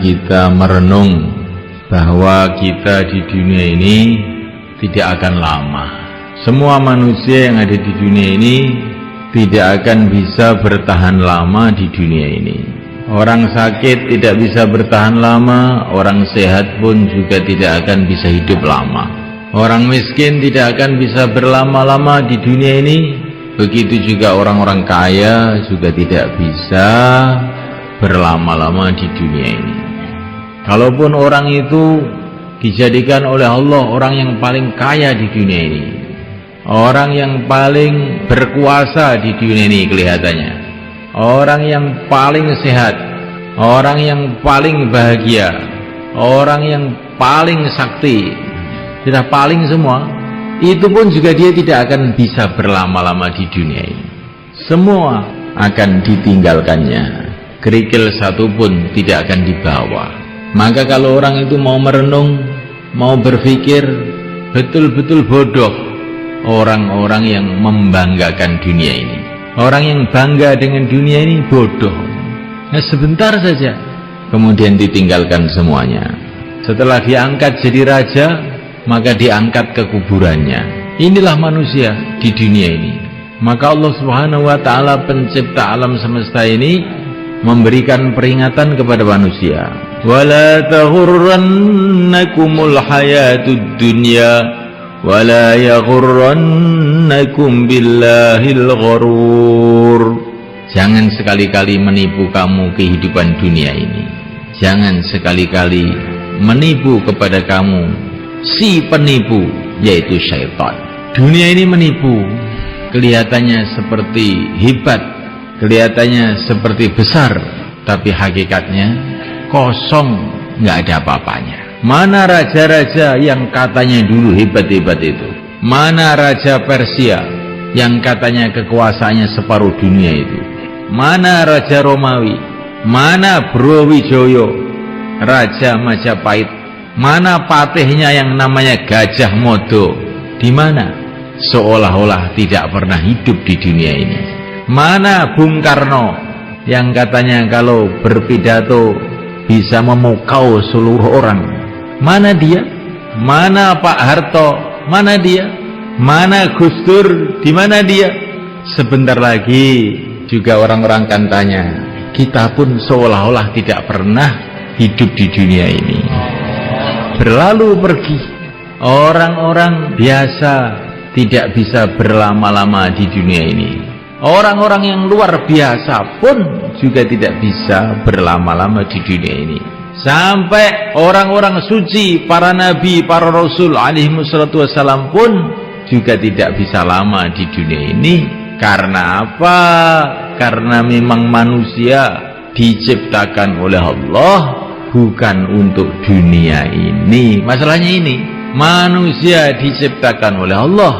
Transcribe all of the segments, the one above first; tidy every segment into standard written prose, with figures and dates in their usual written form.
kita merenung bahwa kita di dunia ini tidak akan lama. Semua manusia yang ada di dunia ini tidak akan bisa bertahan lama di dunia ini. Orang sakit tidak bisa bertahan lama, orang sehat pun juga tidak akan bisa hidup lama. Orang miskin tidak akan bisa berlama-lama di dunia ini. Begitu juga orang-orang kaya juga tidak bisa berlama-lama di dunia ini. Kalaupun orang itu dijadikan oleh Allah orang yang paling kaya di dunia ini, orang yang paling berkuasa di dunia ini kelihatannya, orang yang paling sehat, orang yang paling bahagia, orang yang paling sakti, sudah paling semua, itu pun juga dia tidak akan bisa berlama-lama di dunia ini. Semua akan ditinggalkannya, kerikil satu pun tidak akan dibawa. Maka kalau orang itu mau merenung, mau berpikir, betul-betul bodoh orang-orang yang membanggakan dunia ini. Orang yang bangga dengan dunia ini bodoh. Nah, sebentar saja kemudian ditinggalkan semuanya. Setelah diangkat jadi raja, maka diangkat ke kuburannya. Inilah manusia di dunia ini. Maka Allah Subhanahu wa ta'ala, pencipta alam semesta ini, memberikan peringatan kepada manusia. Wala taghurrannakumul hayatud dunya wala yaghurrannakum billahil gharur. Jangan sekali-kali menipu kamu kehidupan dunia ini. Jangan sekali-kali menipu kepada kamu si penipu, yaitu syaitan. Dunia ini menipu, kelihatannya seperti hebat, kelihatannya seperti besar, tapi hakikatnya kosong, nggak ada apa-apanya. Mana raja-raja yang katanya dulu hebat-hebat itu? Mana raja Persia yang katanya kekuasaannya separuh dunia itu? Mana raja Romawi? Mana Brawijaya, raja Majapahit? Mana patihnya yang namanya Gajah Mada? Di mana? Seolah-olah tidak pernah hidup di dunia ini. Mana Bung Karno yang katanya kalau berpidato bisa memukau seluruh orang? Mana dia? Mana Pak Harto? Mana dia? Mana Gus Dur? Di mana dia? Sebentar lagi juga orang-orang akan tanya, kita pun seolah-olah tidak pernah hidup di dunia ini. Berlalu pergi. Orang-orang biasa tidak bisa berlama-lama di dunia ini. Orang-orang yang luar biasa pun juga tidak bisa berlama-lama di dunia ini. Sampai orang-orang suci, para nabi, para rasul alaihimussalatu wassalam pun juga tidak bisa lama di dunia ini. Karena apa? Karena memang manusia diciptakan oleh Allah bukan untuk dunia ini. Masalahnya ini, manusia diciptakan oleh Allah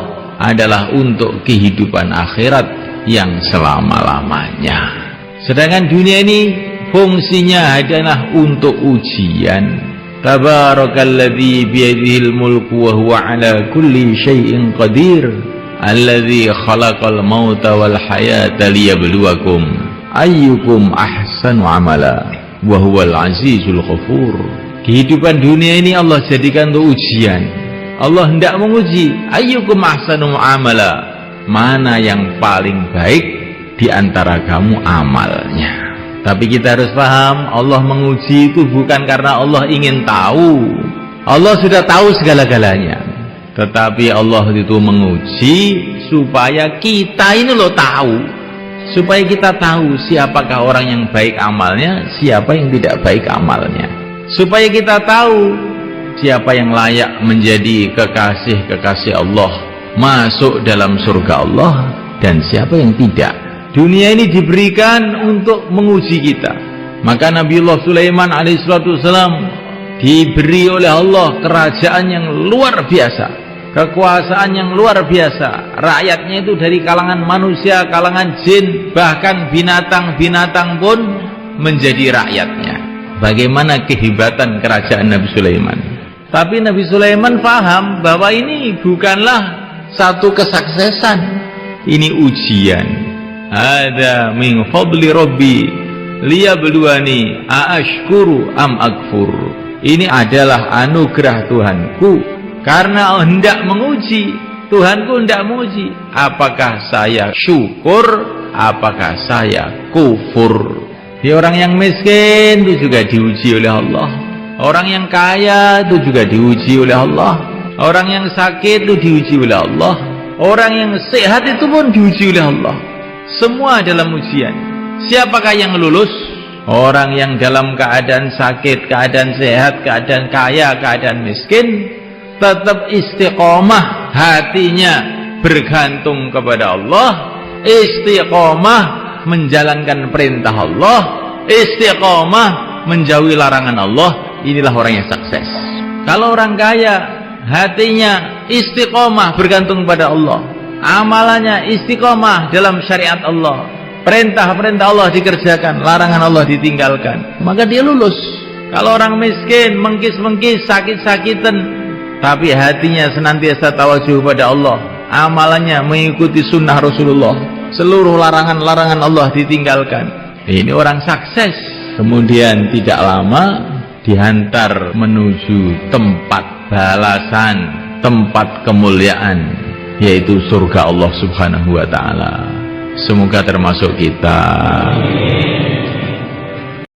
adalah untuk kehidupan akhirat yang selama-lamanya. Sedangkan dunia ini fungsinya adalah untuk ujian. Tabarakalladzi biyadihil mulku wa huwa ala kulli syai'in qadir, alladzi khalaqal mauta wal hayata liyabluwakum ayyukum ahsanu amala wa huwal azizul ghafur. Kehidupan dunia ini Allah jadikan untuk ujian. Allah hendak menguji, ayyukum ahsanu amala, mana yang paling baik di antara kamu amalnya. Tapi kita harus paham, Allah menguji itu bukan karena Allah ingin tahu. Allah sudah tahu segala-galanya. Tetapi Allah itu menguji supaya kita ini loh tahu. Supaya kita tahu siapakah orang yang baik amalnya, siapa yang tidak baik amalnya. Supaya kita tahu siapa yang layak menjadi kekasih-kekasih Allah, masuk dalam surga Allah, dan siapa yang tidak. Dunia ini diberikan untuk menguji kita. Maka Nabiullah Sulaiman alaihissalam diberi oleh Allah kerajaan yang luar biasa, kekuasaan yang luar biasa. Rakyatnya itu dari kalangan manusia, kalangan jin, bahkan binatang-binatang pun menjadi rakyatnya. Bagaimana kehebatan kerajaan Nabi Sulaiman. Tapi Nabi Sulaiman paham bahwa ini bukanlah satu kesuksesan, ini ujian. Ada min fadli rabbi liyabluwani aashkuru am akfur. Ini adalah anugerah Tuhanku, karena hendak menguji. Tuhanku hendak menguji, apakah saya syukur, apakah saya kufur. Orang yang miskin itu juga diuji oleh Allah. Orang yang kaya itu juga diuji oleh Allah. Orang yang sakit itu diuji oleh Allah. Orang yang sehat itu pun diuji oleh Allah. Semua dalam ujian. Siapakah yang lulus? Orang yang dalam keadaan sakit, keadaan sehat, keadaan kaya, keadaan miskin, tetap istiqomah hatinya bergantung kepada Allah, istiqomah menjalankan perintah Allah, istiqomah menjauhi larangan Allah. Inilah orang yang sukses. Kalau orang kaya, hatinya istiqomah bergantung pada Allah, amalannya istiqomah dalam syariat Allah, perintah-perintah Allah dikerjakan, larangan Allah ditinggalkan, maka dia lulus. Kalau orang miskin, mengkis-mengkis, sakit-sakitan, tapi hatinya senantiasa tawajuh pada Allah, amalannya mengikuti sunnah Rasulullah, seluruh larangan-larangan Allah ditinggalkan, ini orang sukses. Kemudian tidak lama dihantar menuju tempat balasan, tempat kemuliaan, yaitu surga Allah Subhanahu wa ta'ala. Semoga termasuk kita.